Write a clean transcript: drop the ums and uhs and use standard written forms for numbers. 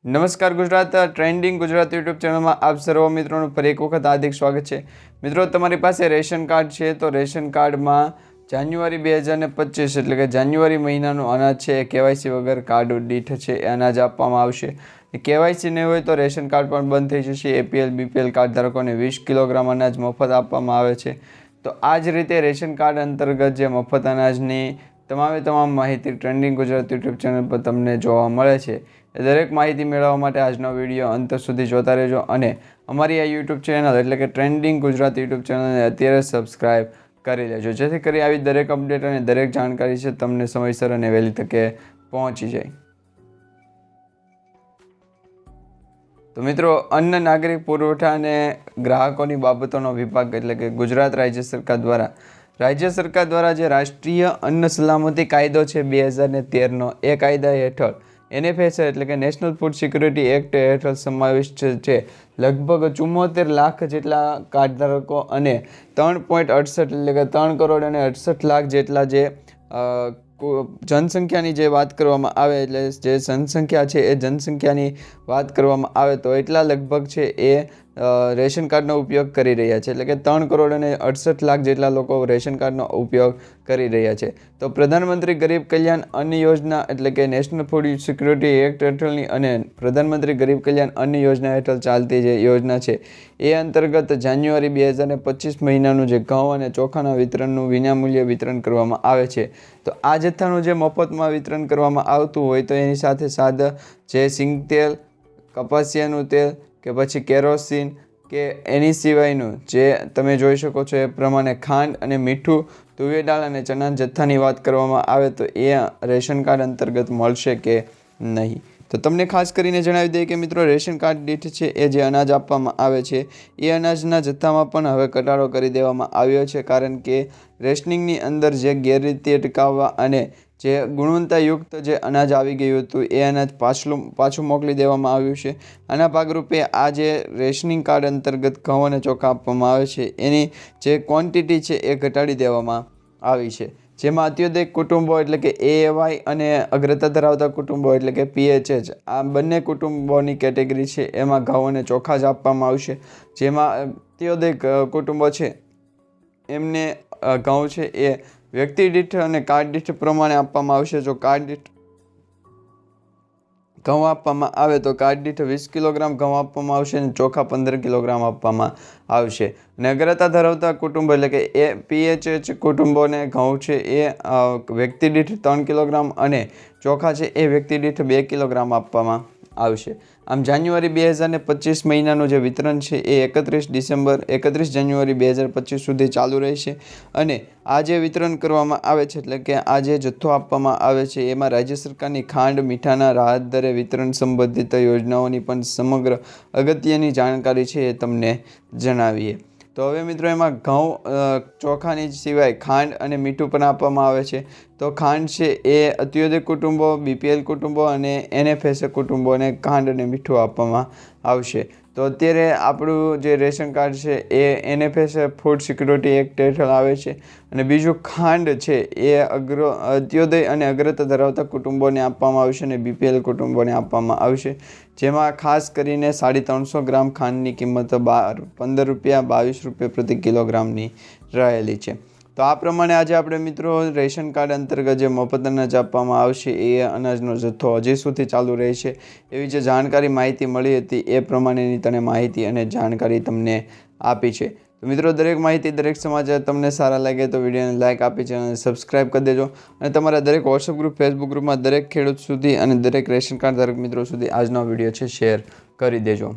નમસ્કાર Gujarat trending Gujarat YouTube ચેનલમાં આપ સર્વ મિત્રોનું ફરી એક વખત હાર્દિક સ્વાગત છે। મિત્રો, તમારી પાસે રેશન કાર્ડ છે તો રેશન કાર્ડમાં જાન્યુઆરી 2025 એટલે કે જાન્યુઆરી મહિનાનું અનાજ છે એ કેવાયસી વગર કાર્ડ દીઠ છે એ અનાજ આપવામાં આવશે। કેવાયસી નહીં હોય તો રેશન કાર્ડ પણ બંધ થઈ જશે। એપીએલ બીપીએલ કાર્ડ ધારકોને 20 કિલોગ્રામ અનાજ મફત આપવામાં આવે છે। તો આ જ રીતે રેશન કાર્ડ અંતર્ગત જે મફત અનાજની તમામ માહિતી ટ્રેન્ડિંગ ગુજરાત યુટ્યુબ ચેનલ પર તમને જોવા મળે છે। એ દરેક માહિતી મેળવવા માટે આજનો વિડીયો અંત સુધી જોતા રહેજો અને અમારી આ યુટ્યુબ ચેનલ એટલે કે ટ્રેન્ડિંગ ગુજરાત યુટ્યુબ ચેનલને અત્યારે સબસ્ક્રાઈબ કરી લેજો, જેથી કરી આવી દરેક અપડેટ અને દરેક જાણકારી છે તમને સમયસર અને વહેલી તકે પહોંચી જાય। તો મિત્રો, અન્ન નાગરિક પુરવઠા અને ગ્રાહકોની બાબતોનો વિભાગ એટલે કે ગુજરાત રાજ્ય સરકાર દ્વારા જે રાષ્ટ્રીય અન્ન સલામતી કાયદો છે 2013નો એ કાયદા હેઠળ NFSA એટલે કે નેશનલ ફૂડ સિક્યુરિટી એક્ટ હેઠળ સમાવિષ્ટ છે લગભગ 74 લાખ જેટલા કાર્ડ ધારકો અને 3.68 એટલે કે 3 કરોડ અને 68 લાખ જેટલા જે જનસંખ્યાની જે વાત કરવામાં આવે એટલે જે જનસંખ્યા છે એ જનસંખ્યાની વાત કરવામાં આવે તો એટલા લગભગ છે એ રેશન કાર્ડનો ઉપયોગ કરી રહ્યા છે। એટલે કે 3 કરોડ અને 68 લાખ જેટલા લોકો રેશન કાર્ડનો ઉપયોગ કરી રહ્યા છે। તો પ્રધાનમંત્રી ગરીબ કલ્યાણ અન્ન યોજના એટલે કે નેશનલ ફૂડ સિક્યુરિટી એક્ટ હેઠળની અને પ્રધાનમંત્રી ગરીબ કલ્યાણ અન્ન યોજના હેઠળ ચાલતી જે યોજના છે એ અંતર્ગત જાન્યુઆરી 2025 મહિનાનું જે ઘઉં અને ચોખાના વિતરણનું વિનામૂલ્ય વિતરણ કરવામાં આવે છે। તો આ જથ્થાનું જે મફતમાં વિતરણ કરવામાં આવતું હોય તો એની સાથે જે સિંગ તેલ, કપાસિયાનું તેલ કે પછી કેરોસીન કે એની સિવાયનું જે તમે જોઈ શકો છો એ પ્રમાણે ખાંડ અને મીઠું, તુવેર દાળ અને ચણા જથ્થાની વાત કરવામાં આવે તો એ રેશન કાર્ડ અંતર્ગત મળશે કે નહીં। તો તમને ખાસ કરીને જણાવી દઈએ કે મિત્રો, રેશન કાર્ડ દીઠ છે એ જે અનાજ આપવામાં આવે છે એ અનાજના જથ્થામાં પણ હવે ઘટાડો કરી દેવામાં આવ્યો છે, કારણ કે રેશનિંગની અંદર જે ગેરરીતિ અટકાવવા અને જે ગુણવત્તાયુક્ત જે અનાજ આવી ગયું હતું એ અનાજ પાછું મોકલી દેવામાં આવ્યું છે। આના ભાગરૂપે આ જે રેશનિંગ કાર્ડ અંતર્ગત ઘઉં અને ચોખા આપવામાં આવે છે એની જે ક્વોન્ટિટી છે એ ઘટાડી દેવામાં આવી છે, જેમાં અત્યોદય કુટુંબો એટલે કે AAY અને અગ્રતા ધરાવતા કુટુંબો એટલે કે PHH આ બંને કુટુંબોની કેટેગરી છે એમાં ઘઉં અને ચોખા જ આપવામાં આવશે। જેમાં અત્યોદય કુટુંબો છે એમને ઘઉં છે એ વ્યક્તિ દીઠ અને કાર્ડ દીઠ પ્રમાણે આપવામાં આવશે। જો કાર્ડ દીઠ ઘઉં આપવામાં આવે તો કાર્ડ દીઠ 20 કિલોગ્રામ ઘઉં આપવામાં આવશે અને ચોખા 15 કિલોગ્રામ આપવામાં આવશે। અને અગ્રતા ધરાવતા કુટુંબો એટલે કે PHH કુટુંબોને ઘઉં છે એ વ્યક્તિ દીઠ 3 કિલોગ્રામ અને ચોખા છે એ વ્યક્તિ દીઠ 2 કિલોગ્રામ આપવામાં આવશે। આમ જાન્યુઆરી 2025 મહિનાનું જે વિતરણ છે એ 31 જાન્યુઆરી 2025 સુધી ચાલુ રહેશે અને આ જે વિતરણ કરવામાં આવે છે એટલે કે આ જે જથ્થો આપવામાં આવે છે એમાં રાજ્ય સરકારની ખાંડ મીઠાના રાહત દરે વિતરણ સંબંધિત યોજનાઓની પણ સમગ્ર અગત્યની જાણકારી છે એ તમને જણાવીએ। તો હવે મિત્રો, એમાં ઘઉં ચોખાની સિવાય ખાંડ અને મીઠું પણ આપવામાં આવે છે। તો ખાંડ છે એ અત્યોદય કુટુંબો, BPL કુટુંબો અને NFSA કુટુંબોને ખાંડ અને મીઠું આપવામાં આવશે। તો અત્યારે આપણું જે રેશન કાર્ડ છે એ NFSA ફૂડ સિક્યુરિટી એક્ટ હેઠળ આવે છે અને બીજું ખાંડ છે એ અત્યોદય અને અગ્રતા ધરાવતા કુટુંબોને આપવામાં આવશે અને BPL કુટુંબોને આપવામાં આવશે, જેમાં ખાસ કરીને 350 ગ્રામ ખાંડની કિંમત 15 રૂપિયા 22 રૂપિયા પ્રતિ કિલોગ્રામની રહેલી છે। તો આ પ્રમાણે આજે આપણે મિત્રો રેશન કાર્ડ અંતર્ગત જે મફત અનાજ આપવામાં આવશે એ અનાજનો જથ્થો હજી સુધી ચાલુ રહેશે એવી જે જાણકારી માહિતી મળી હતી એ પ્રમાણેની તને માહિતી અને જાણકારી તમને આપી છે। તો મિત્રો, દરેક માહિતી દરેક સમાચાર તમને સારા લાગે તો વિડીયોને લાઇક આપી ચેનલને સબસ્ક્રાઈબ કરી દેજો અને તમારા દરેક વોટ્સઅપ ગ્રુપ, ફેસબુક ગ્રુપમાં દરેક ખેડૂત સુધી અને દરેક રેશન કાર્ડ ધારક મિત્રો સુધી આજનો વિડીયો છે શેર કરી દેજો।